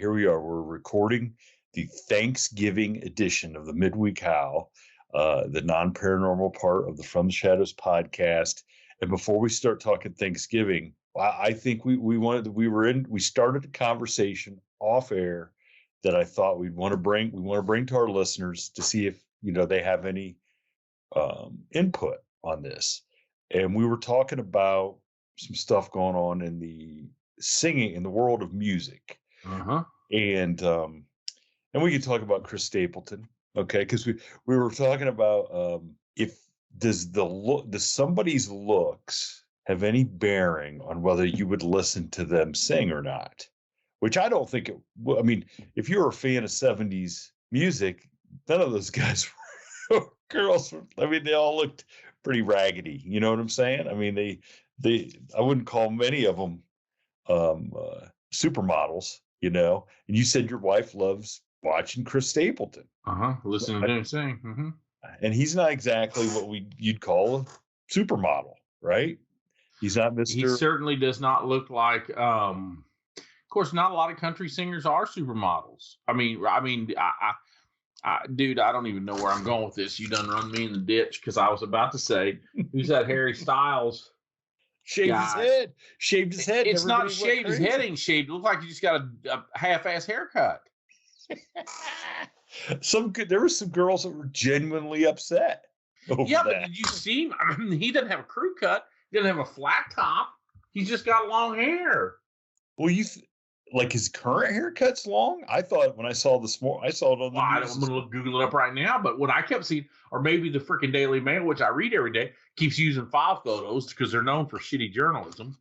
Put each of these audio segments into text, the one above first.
here we are. We're recording the Thanksgiving edition of the Midweek Howl, the non-paranormal part of the From the Shadows podcast. And before we start talking Thanksgiving, I think we started a conversation off air that I thought we want to bring to our listeners to see if, they have any input on this. And we were talking about some stuff going on in the singing, in the world of music. Uh-huh. And we can talk about Chris Stapleton, okay? Because we were talking about does somebody's looks have any bearing on whether you would listen to them sing or not? Which I don't think I mean, if you're a fan of 70s music, none of those guys were girls. I mean, they all looked pretty raggedy. You know what I'm saying? I mean, I wouldn't call many of them supermodels, and you said your wife loves watching Chris Stapleton. Listening to him sing. Mm-hmm. And he's not exactly what you'd call a supermodel, right? He's not Mr. He certainly does not look like, of course, not a lot of country singers are supermodels. Dude, I don't even know where I'm going with this. You done run me in the ditch, because I was about to say, who's that Harry Styles? Shaved his head. It's not shaved. His head ain't shaved. It looks like he just got a half-ass haircut. There were some girls that were genuinely upset over that. But did you see him? I mean, he doesn't have a crew cut. He doesn't have a flat top. He's just got long hair. Well, like his current haircut's long? I thought when I saw this morning, I saw it on the news. I'm going to Google it up right now, but what I kept seeing, or maybe the freaking Daily Mail, which I read every day, keeps using file photos because they're known for shitty journalism.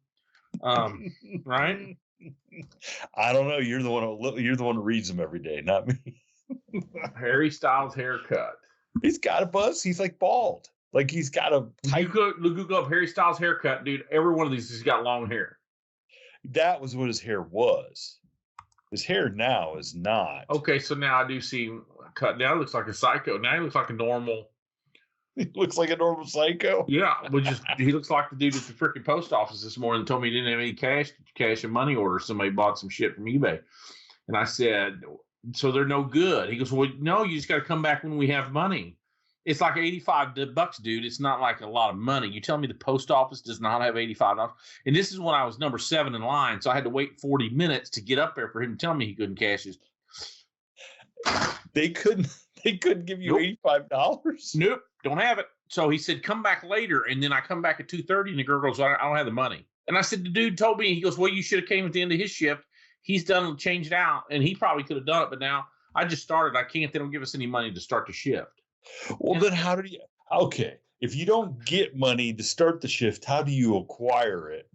Right? I don't know. You're the one who reads them every day, not me. Harry Styles haircut. He's got a buzz. He's like bald. Like he's got a tight. Google up Harry Styles haircut, dude. Every one of these has got long hair. That was what his hair was. His hair now is not. Okay, so now I do see him cut down. He looks like a psycho. Now he looks like a normal. He looks like a normal psycho. Yeah, he looks like the dude at the freaking post office this morning told me he didn't have any cash and money order. Somebody bought some shit from eBay. And I said, so they're no good. He goes, well, no, you just got to come back when we have money. It's like $85, dude. It's not like a lot of money. You tell me the post office does not have $85. And this is when I was number 7 in line. So I had to wait 40 minutes to get up there for him to tell me he couldn't cash his. They couldn't give you $85? Nope. Don't have it. So he said, come back later. And then I come back at 2:30 and the girl goes, I don't have the money. And I said, the dude told me, he goes, well, you should have came at the end of his shift. He's done changed out and he probably could have done it. But now I just started. They don't give us any money to start the shift. Well, then how did you? Okay, if you don't get money to start the shift, how do you acquire it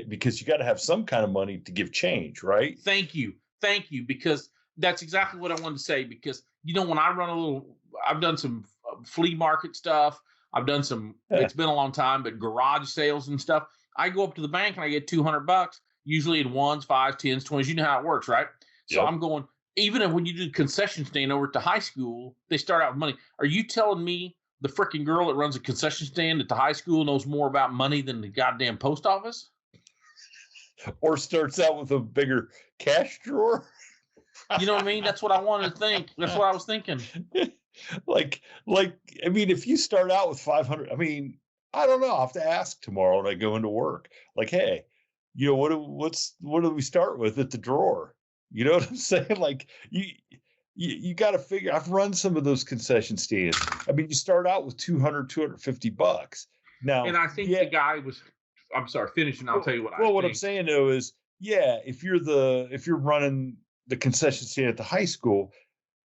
because you got to have some kind of money to give change, right? Thank you, because that's exactly what I wanted to say. Because when I run I've done some flea market stuff. I've done some. It's been a long time, but garage sales and stuff. I go up to the bank and I get $200, usually in 1s, 5s, 10s, 20s. You know how it works, right? So I'm going. Even when you do concession stand over at the high school, they start out with money. Are you telling me the freaking girl that runs a concession stand at the high school knows more about money than the goddamn post office? Or starts out with a bigger cash drawer? You know what I mean? That's what I wanted to think. That's what I was thinking. I mean, if you start out with 500, I mean, I don't know. I'll have to ask tomorrow when I go into work. Like, hey, what do we start with at the drawer? You know what I'm saying? Like you got to figure. I've run some of those concession stands. I mean, you start out with $250 now. And I think the guy was. I'm sorry, finish and I'll tell you what I think. Well, what I'm saying though is, if you're running the concession stand at the high school,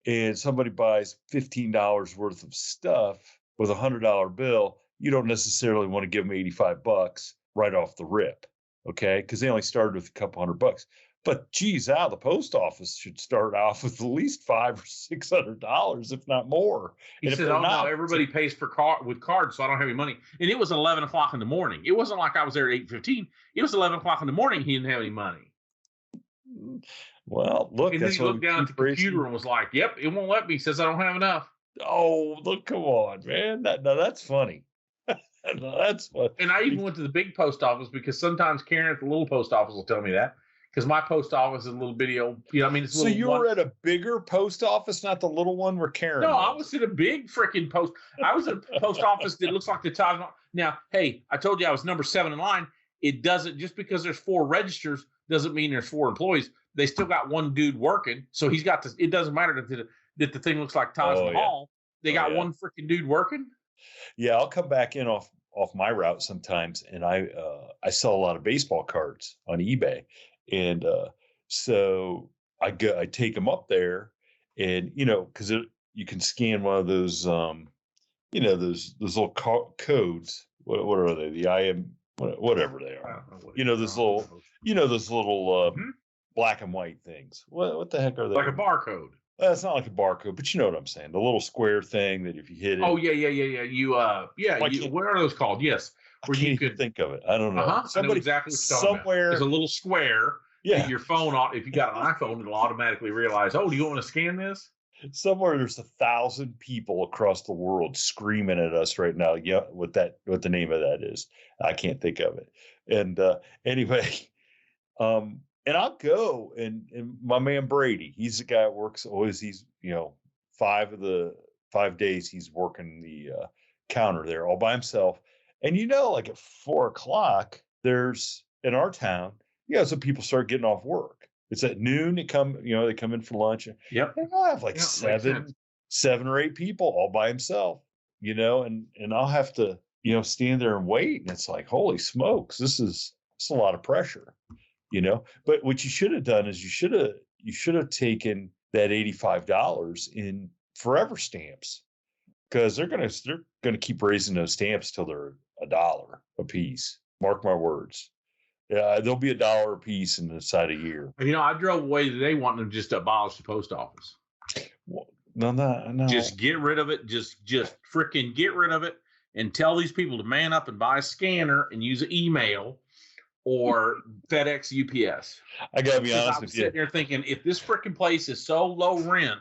and somebody buys $15 worth of stuff with $100 bill, you don't necessarily want to give them $85 right off the rip, okay? Because they only started with a couple $100. But geez, the post office should start off with at least $500 or $600, if not more. He said, no, everybody pays with cards, so I don't have any money. And it was 11 o'clock in the morning. It wasn't like I was there at 8:15. It was 11 o'clock in the morning. He didn't have any money. Well, look. And then he looked down at the computer and was like, yep, it won't let me. He says I don't have enough. Oh, look, come on, man. That's funny. That's funny. And I even went to the big post office because sometimes Karen at the little post office will tell me that. because my post office is a little bitty old, I mean, it's a So little. you were at a bigger post office, not the little one where Karen No, I was. was at a big freaking post. I was at a post office that looks like the Taj Mahal. Now, hey, I told you I was number 7 in line. It doesn't, just because there's 4 registers doesn't mean there's 4 employees. They still got one dude working, so he's got this. It doesn't matter that the thing looks like Taj Mahal. They got one freaking dude working. Yeah, I'll come back in off my route sometimes, and I sell a lot of baseball cards on eBay, and so I take them up there, and because you can scan one of those those little codes. What are they? The IM whatever they are. Those little black and white things. What the heck are they? Like a barcode. It's not like a barcode, but you know what I'm saying. The little square thing that if you hit it. Oh yeah. What are those called? Yes. Where you could think of it. I don't know. I know exactly what you're talking about. There's a little square. Yeah. Your phone, if you got an iPhone, it'll automatically realize, oh, do you want to scan this? Somewhere there's 1,000 people across the world screaming at us right now. Yeah, what the name of that is. I can't think of it. And anyway, and I'll go and my man Brady, he's the guy that works always. He's 5 days he's working the counter there all by himself. And like at 4:00, there's in our town, some people start getting off work. It's at noon. They come in for lunch. Yep. And I'll have like 7 or 8 people all by himself, and I'll have to, stand there and wait. And it's like, holy smokes, it's a lot of pressure, But what you should have done is you should have taken that $85 in forever stamps, because they're gonna keep raising those stamps till they're $1 a piece. Mark my words. Yeah, there'll be $1 a piece in inside a year. I drove away today wanting them just to abolish the post office. Well, no. Just get rid of it. Just freaking get rid of it, and tell these people to man up and buy a scanner and use an email or FedEx, UPS. I gotta be honest with you. I'm sitting there thinking, if this freaking place is so low rent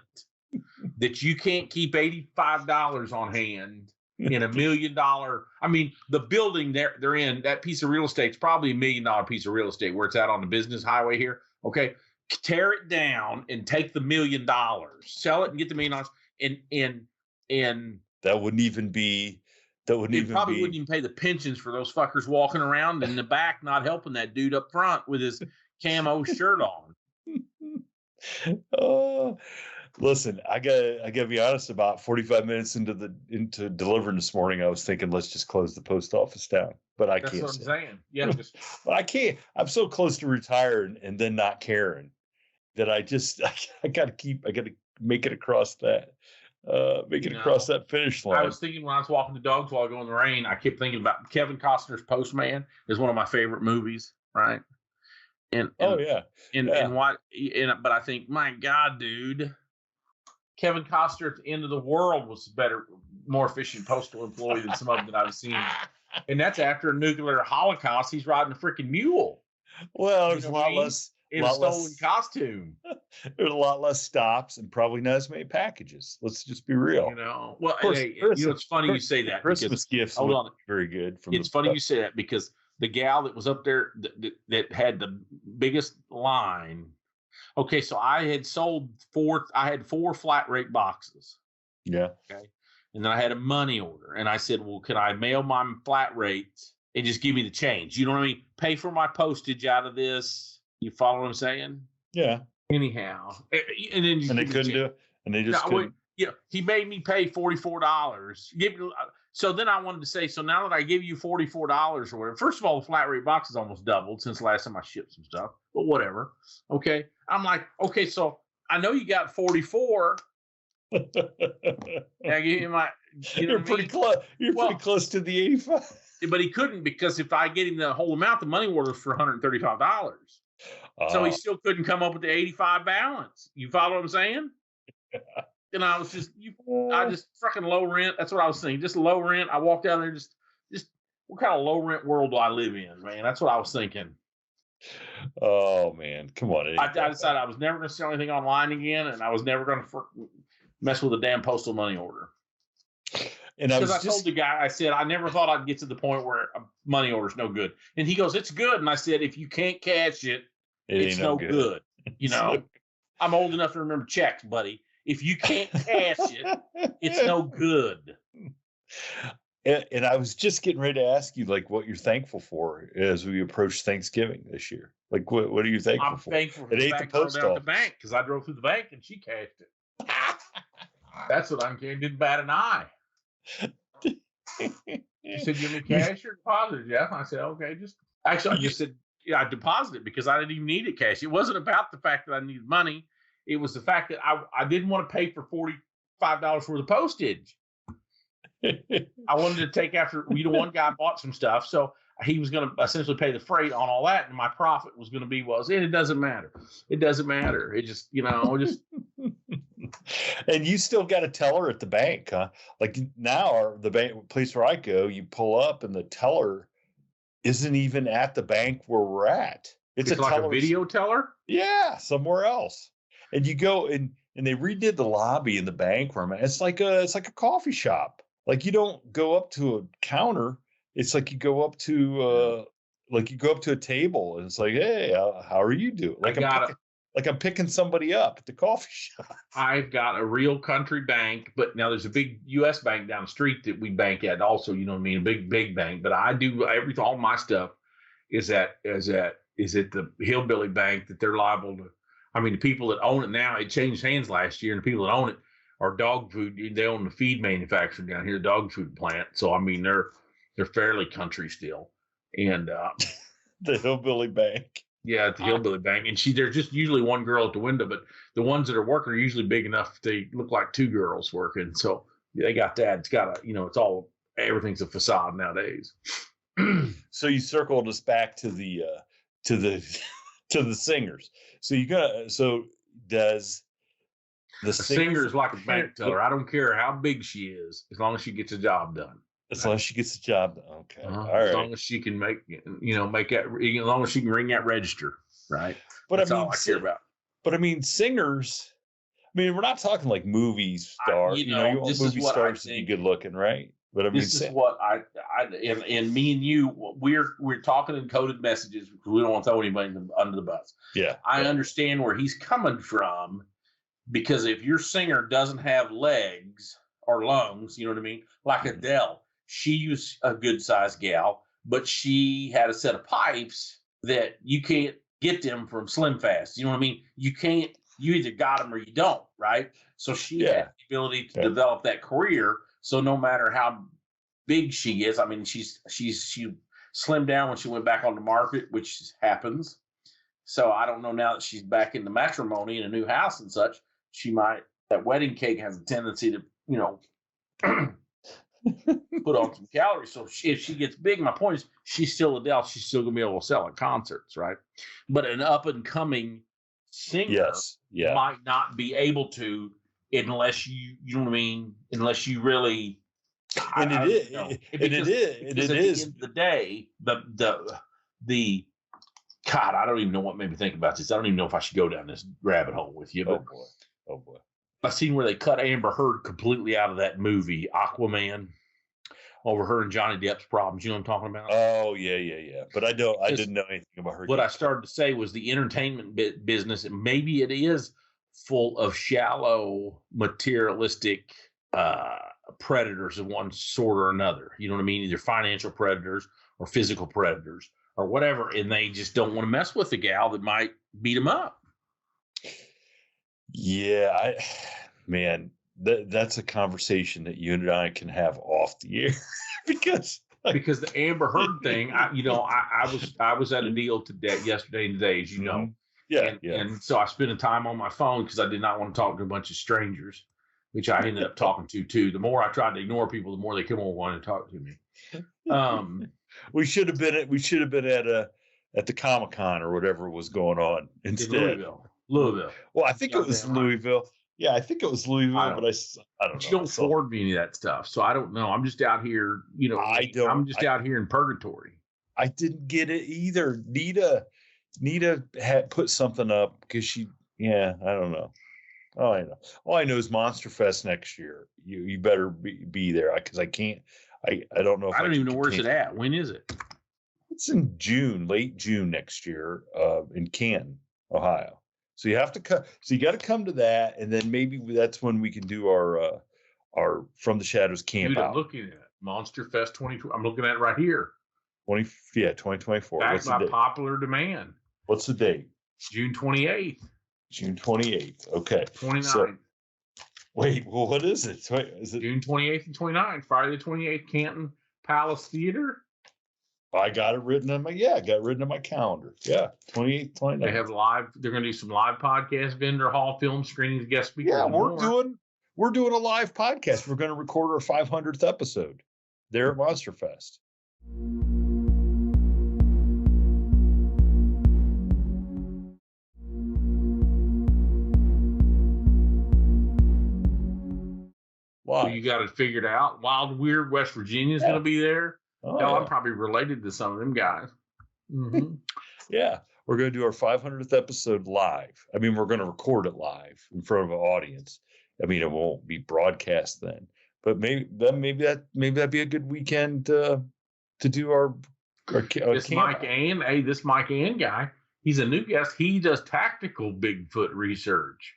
that you can't keep $85 on hand in $1 million. I mean, the building they're in, that piece of real estate is probably $1 million piece of real estate where it's out on the business highway here. Okay. Tear it down and take the $1 million, sell it and get the $1 million. And that wouldn't even be, wouldn't even pay the pensions for those fuckers walking around in the back, not helping that dude up front with his camo shirt on. Oh, listen, I gotta be honest. About 45 minutes into delivering this morning, I was thinking, let's just close the post office down. But I can't. That's what I'm saying. Yeah, but I can't. I'm so close to retiring and then not caring that I gotta make it across that. Across that finish line. I was thinking when I was walking the dogs while I go in the rain, I kept thinking about Kevin Costner's Postman is one of my favorite movies, right? But I think, my God, dude, Kevin Costner at the end of the world was more efficient postal employee than some of them that I've seen. And that's after a nuclear holocaust. He's riding a freaking mule. Well, there's a lot less in a stolen costume. There's a lot less stops and probably not as many packages. Let's just be real. Well, it's funny you say that. Christmas gifts look very good. It's funny you say that, because the gal that was up there that had the biggest line. Okay, so I had sold 4 flat rate boxes. Yeah. Okay. And then I had a money order. And I said, well, can I mail my flat rates and just give me the change? You know what I mean? Pay for my postage out of this. You follow what I'm saying? Yeah. Anyhow. And then they couldn't do it. And they just couldn't. He made me pay $44. So then I wanted to say, so now that I give you $44 or whatever, first of all, the flat rate box has almost doubled since the last time I shipped some stuff, but whatever. Okay. I'm like, okay, so I know you got 44. I give you my, you're pretty close. You're pretty close to the 85. But he couldn't, because if I get him the whole amount, the money order was for $135. So he still couldn't come up with the 85 balance. You follow what I'm saying? And I was just fucking low rent. That's what I was thinking. Just low rent. I walked out there, just what kind of low rent world do I live in, man? That's what I was thinking. Oh man, come on. I decided I was never going to sell anything online again, and I was never going to mess with a damn postal money order. And because I told the guy, I said, I never thought I'd get to the point where a money order's no good. And he goes, it's good. And I said, if you can't cash it, It's no good. You know, I'm old enough to remember checks, buddy. If you can't cash it, it's no good. And I was just getting ready to ask you, like, what you're thankful for as we approach Thanksgiving this year. Like, what are you thankful I'm for? thankful for It the ain't the bank girl post down at the office. bank because I drove through the bank and she cashed it. That's what I'm getting. Didn't bat an eye. She said, "You want me cash or deposit?" Yeah, I said, "Okay." I just said, "Yeah, I deposited because I didn't even need it cash." It wasn't about the fact that I needed money. It was the fact that I didn't want to pay for $45 worth of postage. I wanted to take after one guy bought some stuff, so he was going to essentially pay the freight on all that, and my profit was going to be it doesn't matter. It doesn't matter. It just And you still got a teller at the bank, huh? Like now, the bank place where I go, you pull up and the teller isn't even at the bank where we're at. It's a like teller, a video teller. Yeah, somewhere else. And you go and they redid the lobby in the bank where I'm at. It's like a coffee shop. Like you don't go up to a counter. It's like you go up to a table and it's like, hey, how are you doing? Like I'm picking somebody up at the coffee shop. I've got a real country bank, but now there's a big U.S. bank down the street that we bank at also, you know what I mean? A big bank. But I do all my stuff is at the hillbilly bank that they're liable to. I mean, the people that own it now, it changed hands last year, and the people that own it are dog food. They own the feed manufacturer down here, the dog food plant. So I mean, they're fairly country still. And the hillbilly bank. Yeah, at the hillbilly bank. And there's just usually one girl at the window, but the ones that are working are usually big enough they look like two girls working. So they got that. It's got everything's a facade nowadays. So you circled us back to the singers. So does the singer's like a bank teller? I don't care how big she is, as long as she gets the job done. As long as she gets the job done. Okay. All right. As long as she can make that, as long as she can ring that register, right? But that's all I care about. But I mean, singers. I mean, we're not talking like movie stars. You want movie stars to be good looking, right? But I mean, this is what I and me and you, we're talking in coded messages because we don't want to throw anybody under the bus. Yeah, I understand where he's coming from, because if your singer doesn't have legs or lungs, you know what I mean, like Adele, she was a good sized gal, but she had a set of pipes that you can't get them from Slim Fast. You know what I mean? You can't. You either got them or you don't, right? So she had the ability to develop that career. So no matter how big she is, I mean, she slimmed down when she went back on the market, which happens. So I don't know, now that she's back in the matrimony in a new house and such, that wedding cake has a tendency to, put on some calories. So if she gets big, my point is she's still Adele. She's still going to be able to sell at concerts, right? But an up and coming singer might not be able to unless you know what I mean, unless you really. And it is. At the end of the day, the God, I don't even know what made me think about this. I don't even know if I should go down this rabbit hole with you. But oh boy! I seen where they cut Amber Heard completely out of that movie Aquaman over her and Johnny Depp's problems. You know what I'm talking about? Oh yeah. But I didn't know anything about her. What I started to say was the entertainment business, and maybe it is full of shallow, materialistic predators of one sort or another. You know what I mean? Either financial predators or physical predators or whatever, and they just don't want to mess with the gal that might beat them up. Yeah, that's a conversation that you and I can have off the air because the Amber Heard thing, I was at a deal yesterday and today, as you know. And so I spent time on my phone because I did not want to talk to a bunch of strangers, which I ended up talking to too. The more I tried to ignore people, the more they come on wanting to talk to me. We should have been at the Comic-Con or whatever was going on instead. Louisville. Well, I think it was Louisville. Yeah, I think it was Louisville, but I don't know. You don't forward me any of that stuff, so I don't know. I'm just out here, I'm just out here in purgatory. I didn't get it either. Nita had put something up because I don't know. All I know is Monster Fest next year. You better be there because I can't. I don't know. I don't even know where's it at. When is it? It's in June, late June next year, in Canton, Ohio. So you have to come. So you got to come to that, and then maybe that's when we can do our From the Shadows camp Dude, I'm out. looking at Monster Fest 2020. I'm looking at it right here. 2024. Back What's the by date? popular demand. What's the date? June 28th. June 28th. Okay. 29th. So, wait, well, what is it? Wait, is it June 28th and 29th. Friday the 28th, Canton Palace Theater. I got it written on my I got it written on my calendar. Yeah, 28th, 29th. They have live. They're going to do some live podcast, vendor hall, film screenings, guest speakers. Yeah, we're doing a live podcast. We're going to record our 500th episode there at Monster Fest. So you got it figured out. Wild Weird West Virginia is going to be there. Oh, Hell, I'm probably related to some of them guys. Mm-hmm. Yeah, we're going to do our 500th episode live. I mean, we're going to record it live in front of an audience. I mean, it won't be broadcast then, but maybe that'd be a good weekend to do our this Mike Ann. Hey, this Mike Ann guy. He's a new guest. He does tactical Bigfoot research.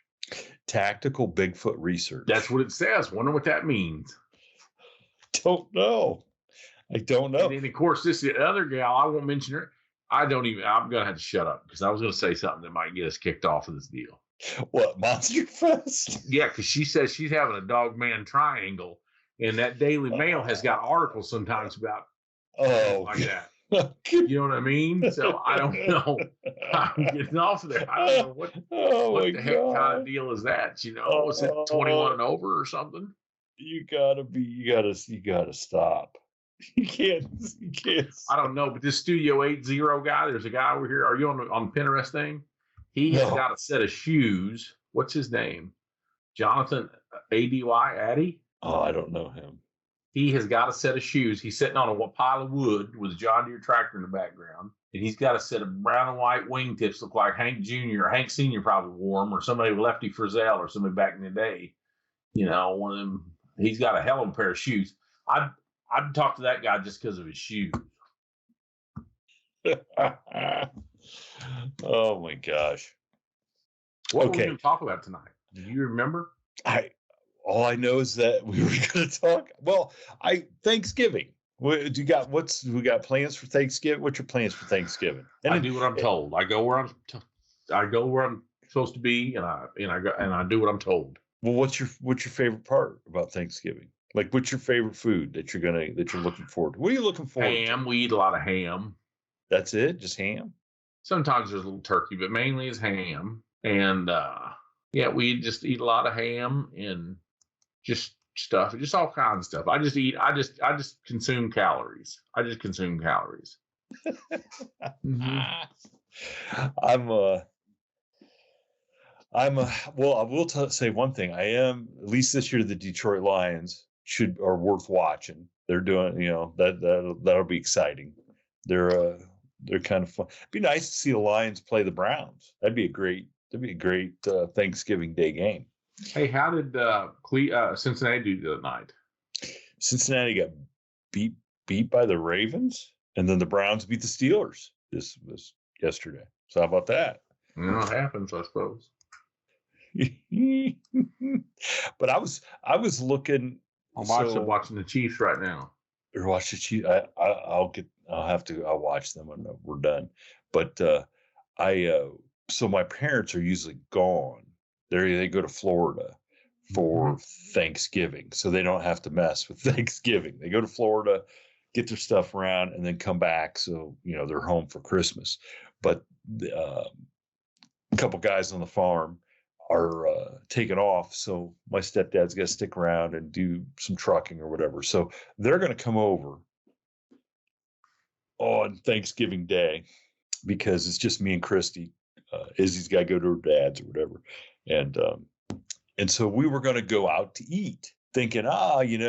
Tactical Bigfoot research. That's what it says. Wonder what that means. Don't know. I don't know. And then, of course, this other gal, I won't mention her. I'm going to have to shut up because I was going to say something that might get us kicked off of this deal. What, Monster Fest? Yeah, because she says she's having a dog man triangle, and that Daily Mail has got articles sometimes about like that. You know what I mean? So I don't know. I'm getting off of there. I don't know what the heck kind of deal is that? You know, was it 21 and over or something? You gotta stop. You can't. I don't know, but this Studio 80 guy, there's a guy over here. Are you on Pinterest thing? He has got a set of shoes. What's his name? Jonathan Addy? Oh, I don't know him. He has got a set of shoes. He's sitting on a pile of wood with a John Deere tractor in the background. And he's got a set of brown and white wingtips, look like Hank Jr. or Hank Sr. probably wore them, or somebody with Lefty Frizzell or somebody back in the day. You know, one of them. He's got a hell of a pair of shoes. I'd talk to that guy just because of his shoes. Oh my gosh. What were we going to talk about tonight? Do you remember? All I know is that we were going to talk. Well, Thanksgiving. We got plans for Thanksgiving? What's your plans for Thanksgiving? And I do what I'm told. I go where I'm supposed to be, and I do what I'm told. Well, what's your favorite part about Thanksgiving? Like, what's your favorite food that you're looking forward to? What are you looking forward to? Ham. We eat a lot of ham. That's it? Just ham? Sometimes there's a little turkey, but mainly is ham. And we just eat a lot of ham and just stuff, just all kinds of stuff. I just consume calories. Mm-hmm. Well, I will say one thing. I am, at least this year, the Detroit Lions are worth watching. They're doing, that'll be exciting. They're kind of fun. It'd be nice to see the Lions play the Browns. That'd be a great Thanksgiving Day game. Hey, how did Cincinnati do the other night? Cincinnati got beat by the Ravens, and then the Browns beat the Steelers. This was yesterday. So how about that? It happens, I suppose. But I was looking. I'm watching the Chiefs right now. You're watching the Chiefs. I'll watch them when we're done. But so my parents are usually gone. They go to Florida for Thanksgiving, so they don't have to mess with Thanksgiving. They go to Florida, get their stuff around, and then come back. So they're home for Christmas. But a couple guys on the farm are taking off, so my stepdad's got to stick around and do some trucking or whatever. So they're going to come over on Thanksgiving Day because it's just me and Christy. Izzy's got to go to her dad's or whatever, and so we were going to go out to eat, thinking, there's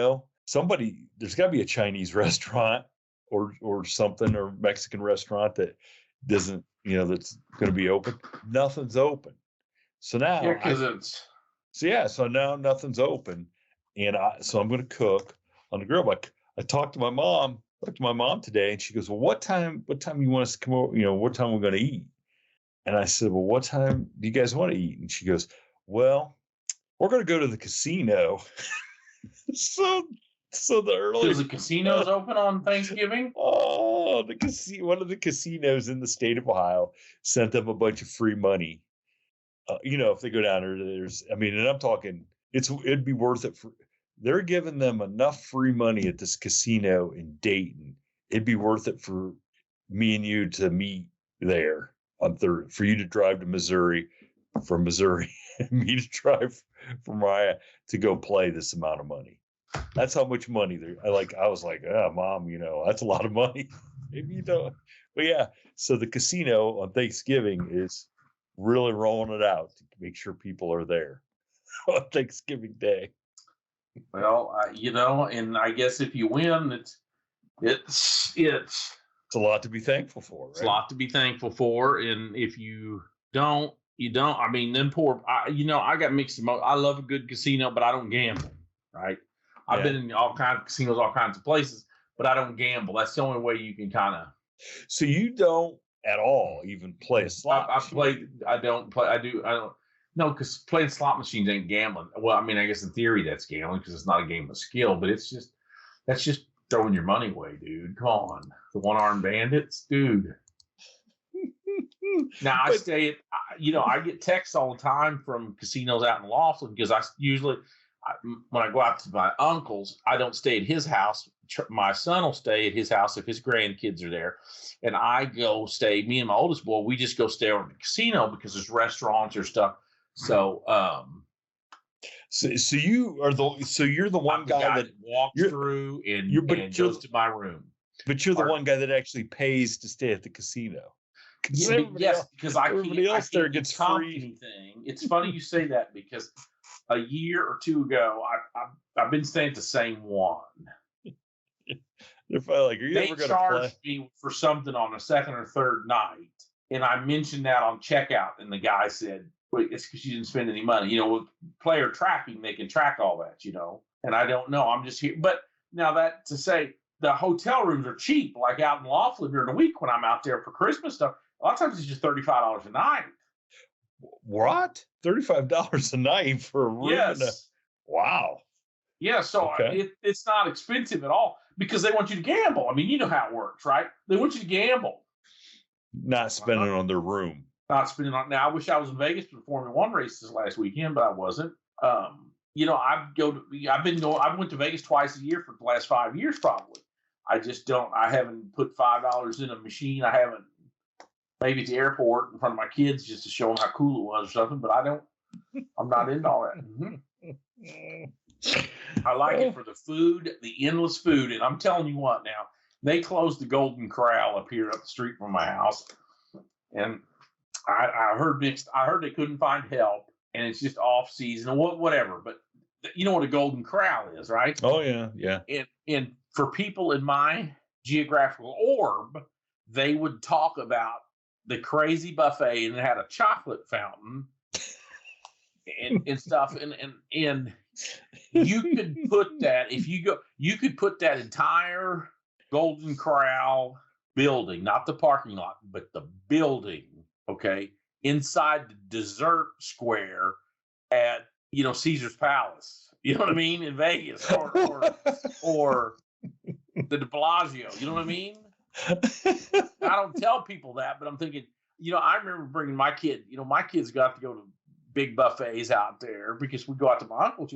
got to be a Chinese restaurant or something, or Mexican restaurant that doesn't, that's going to be open. Nothing's open. So now, so now nothing's open, and so I'm going to cook on the grill. Like I talked to my mom talked to my mom today, and she goes, "Well, what time you want us to come over? What time we're going to eat?" And I said, "Well, what time do you guys want to eat?" And she goes, "Well, we're going to go to the casino." so the early Because the casino's open on Thanksgiving. Oh, one of the casinos in the state of Ohio sent them a bunch of free money. If they go down and I'm talking, it'd be worth it they're giving them enough free money at this casino in Dayton. It'd be worth it for me and you to meet there on Thursday, for you to drive to Missouri, from Missouri, and me to drive from Mariah to go play this amount of money. That's how much money I was like, Mom, that's a lot of money. Maybe you don't. But yeah, so the casino on Thanksgiving is really rolling it out to make sure people are there on Thanksgiving Day. Well, and I guess if you win, it's a lot to be thankful for. Right? It's a lot to be thankful for, and if you don't, you don't. I mean, then I got mixed emotions. I love a good casino, but I don't gamble. Right? I've been in all kinds of casinos, all kinds of places, but I don't gamble. That's the only way you can kind of. So you don't at all even play a slot machine? I don't play. I don't. No, because playing slot machines ain't gambling. Well, I mean, I guess in theory that's gambling because it's not a game of skill, but that's just throwing your money away, dude. Come on. The one-armed bandits, dude. Now, I stay at, I get texts all the time from casinos out in Laughlin because when I go out to my uncle's, I don't stay at his house. My son will stay at his house if his grandkids are there. And I go stay, me and my oldest boy, we just go stay over at the casino because there's restaurants or stuff. So, so you're the one guy that walks through and goes to my room. But you're the one guy that actually pays to stay at the casino. Yes, because everybody else there gets free. Anything. It's funny you say that because a year or two ago, I've been staying at the same one. They're probably like, "Are you ever going to play?" They charged me for something on a second or third night, and I mentioned that on checkout, and the guy said, "Wait, it's because you didn't spend any money." With player tracking, they can track all that, And I don't know. I'm just here, but now that to say the hotel rooms are cheap, like out in Laughlin during the week when I'm out there for Christmas stuff. A lot of times it's just $35 a night. What? $35 a night for a room? Yes. Wow. Yeah, so it's not expensive at all because they want you to gamble. I mean, you know how it works, right? They want you to gamble. Not spending on their room. Not spending on. Now, I wish I was in Vegas for the Formula One races last weekend, but I wasn't. I went to Vegas twice a year for the last 5 years, probably. I just don't. I haven't put $5 in a machine. I haven't. Maybe at the airport in front of my kids just to show them how cool it was or something. But I don't. I'm not into all that. I like it for the food, the endless food, and I'm telling you what. Now they closed the Golden Corral up here up the street from my house, and I heard mixed. I heard they couldn't find help, and it's just off season or whatever. But you know what a Golden Corral is, right? Oh yeah. And for people in my geographical orb, they would talk about the crazy buffet, and it had a chocolate fountain and stuff, and you could put that you could put that entire Golden Corral building, not the parking lot, but the building, okay, inside the dessert square at Caesar's Palace. You know what I mean? In Vegas or the De Bellagio. You know what I mean? I don't tell people that, but I'm thinking, I remember bringing my kid, my kids got to go to big buffets out there because we go out to my uncle's,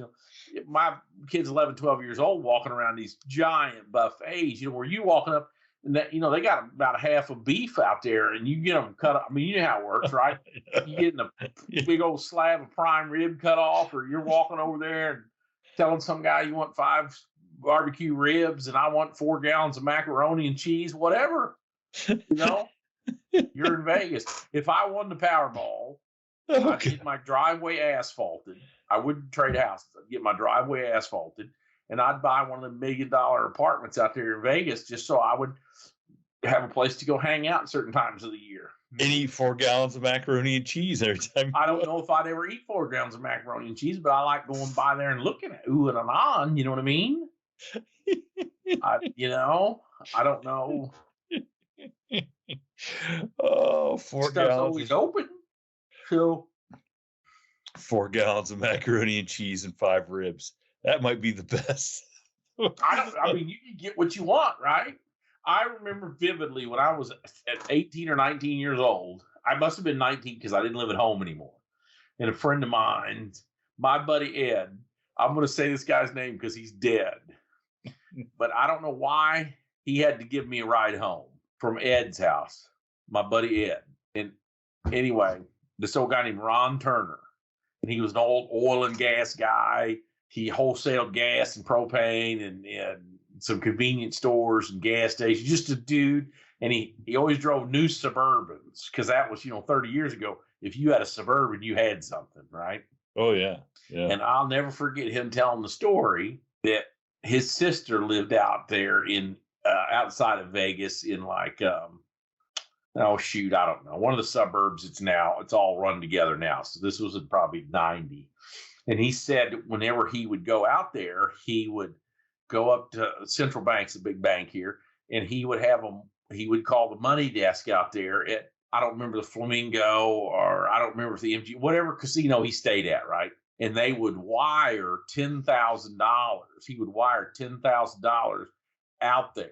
my kid's 11, 12 years old walking around these giant buffets, where you walking up and that, they got about a half of beef out there and you get them cut up. I mean, you know how it works, right? You getting a big old slab of prime rib cut off, or you're walking over there and telling some guy you want 5 barbecue ribs and I want 4 gallons of macaroni and cheese, whatever, you're in Vegas. If I won the Powerball, I'd get my driveway asphalted. I wouldn't trade houses. I'd get my driveway asphalted and I'd buy one of the $1 million apartments out there in Vegas just so I would have a place to go hang out at certain times of the year. And eat 4 gallons of macaroni and cheese every time. I don't know if I'd ever eat 4 gallons of macaroni and cheese, but I like going by there and looking at ooh and an on. You know what I mean? I don't know. Oh, 4 Stuff's gallons. always open. So 4 gallons of macaroni and cheese and 5 ribs. That might be the best. I mean, you can get what you want, right? I remember vividly when I was at 18 or 19 years old. I must have been 19 because I didn't live at home anymore. And a friend of mine, my buddy Ed, I'm going to say this guy's name because he's dead. But I don't know why he had to give me a ride home from Ed's house, my buddy Ed. And anyway, this old guy named Ron Turner. And he was an old oil and gas guy. He wholesaled gas and propane and some convenience stores and gas stations, just a dude. And he always drove new Suburbans because that was, 30 years ago. If you had a Suburban, you had something, right? Oh, yeah. Yeah. And I'll never forget him telling the story that his sister lived out there in outside of Vegas in like, oh, shoot, I don't know. One of the suburbs, it's all run together now. So this was in probably 90. And he said whenever he would go out there, he would go up to Central Bank's a big bank here, and he would call the money desk out there at, I don't remember the Flamingo, or I don't remember if the MG, whatever casino he stayed at, right? And they would wire $10,000. He would wire $10,000 out there.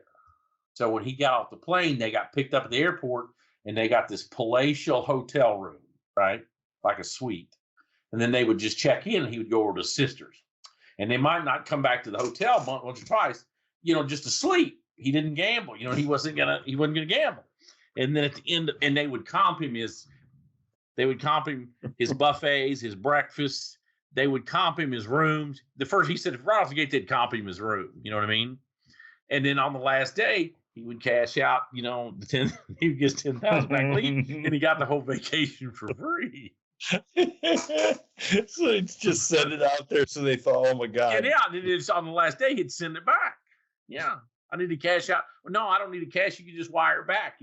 So when he got off the plane, they got picked up at the airport, and they got this palatial hotel room, right? Like a suite. And then they would just check in, and he would go over to his sister's. And they might not come back to the hotel once or twice, just to sleep. He didn't gamble. He wasn't gonna gamble. And then at the end, and they would comp him his buffets, his breakfasts. They would comp him his rooms. The first, he said, right off the gate, they'd comp him his room. You know what I mean? And then on the last day, he would cash out, he would get his $10,000 back leave, and he got the whole vacation for free. So it's just send it out there, so they thought, oh my God. And it's on the last day, he'd send it back. Yeah. I need to cash out. Well, no, I don't need to cash. You can just wire it back,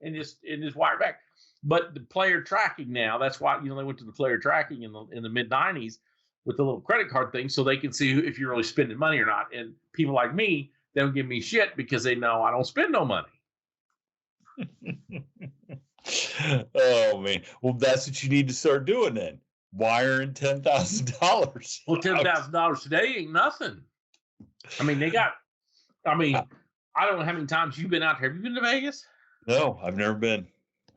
and just wire it back. But the player tracking now, that's why, they went to the player tracking in the mid 90s with the little credit card thing, so they can see if you're really spending money or not. And people like me, they don't give me shit because they know I don't spend no money. Oh man. Well, that's what you need to start doing then. Wiring $10,000. Well, $10,000 today ain't nothing. I mean, I don't know how many times you've been out here. Have you been to Vegas? No, I've never been.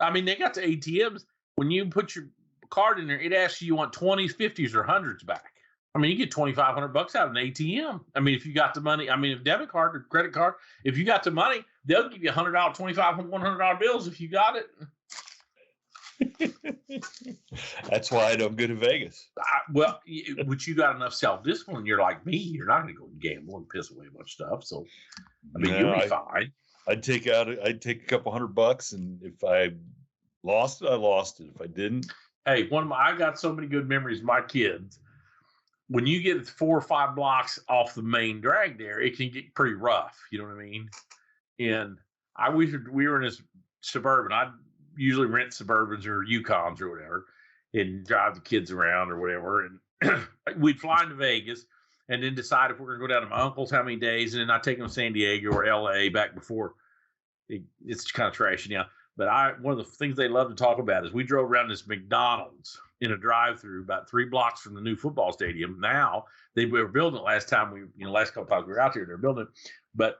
I mean, they got the ATMs. When you put your card in there, it asks you want 20s, 50s, or 100s back. I mean, you get $2,500 out of an ATM. I mean, if you got the money, if debit card or credit card, if you got the money, they'll give you $100, $25, $100 bills if you got it. That's why I don't go to Vegas. But you got enough self-discipline. You're like me. You're not going to go gamble and piss away a bunch of stuff. So, you'll be fine. I'd take a couple $100, and if I lost it, I lost it. If I didn't, hey, I got so many good memories of my kids. When you get 4 or 5 blocks off the main drag there, it can get pretty rough. You know what I mean? And we were in this Suburban. I'd usually rent Suburbans or Yukons or whatever and drive the kids around or whatever. And we'd fly into Vegas and then decide if we're going to go down to my uncle's how many days. And then I'd take them to San Diego or LA back before it's kind of trashy now. But one of the things they love to talk about is we drove around this McDonald's in a drive-through about 3 blocks from the new football stadium. Now they were building it last couple times we were out here, they're building it. But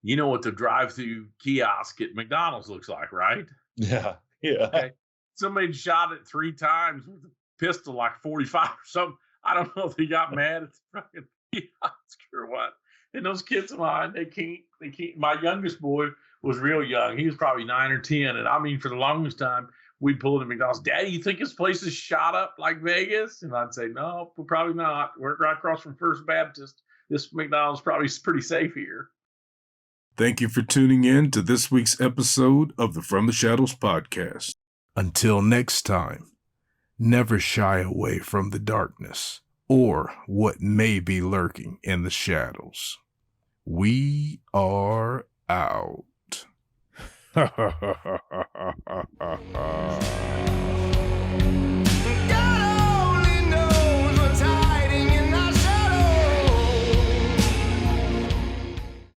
you know what the drive-through kiosk at McDonald's looks like, right? Yeah. Yeah. Okay. Somebody shot it 3 times with a pistol, like 45 or something. I don't know if they got mad at the fucking kiosk or what. And those kids of mine, they can't. My youngest boy was real young. He was probably 9 or 10. And for the longest time, we'd pull into McDonald's. Daddy, you think this place is shot up like Vegas? And I'd say, no, probably not. We're right across from First Baptist. This McDonald's probably pretty safe here. Thank you for tuning in to this week's episode of the From the Shadows podcast. Until next time, never shy away from the darkness or what may be lurking in the shadows. We are out.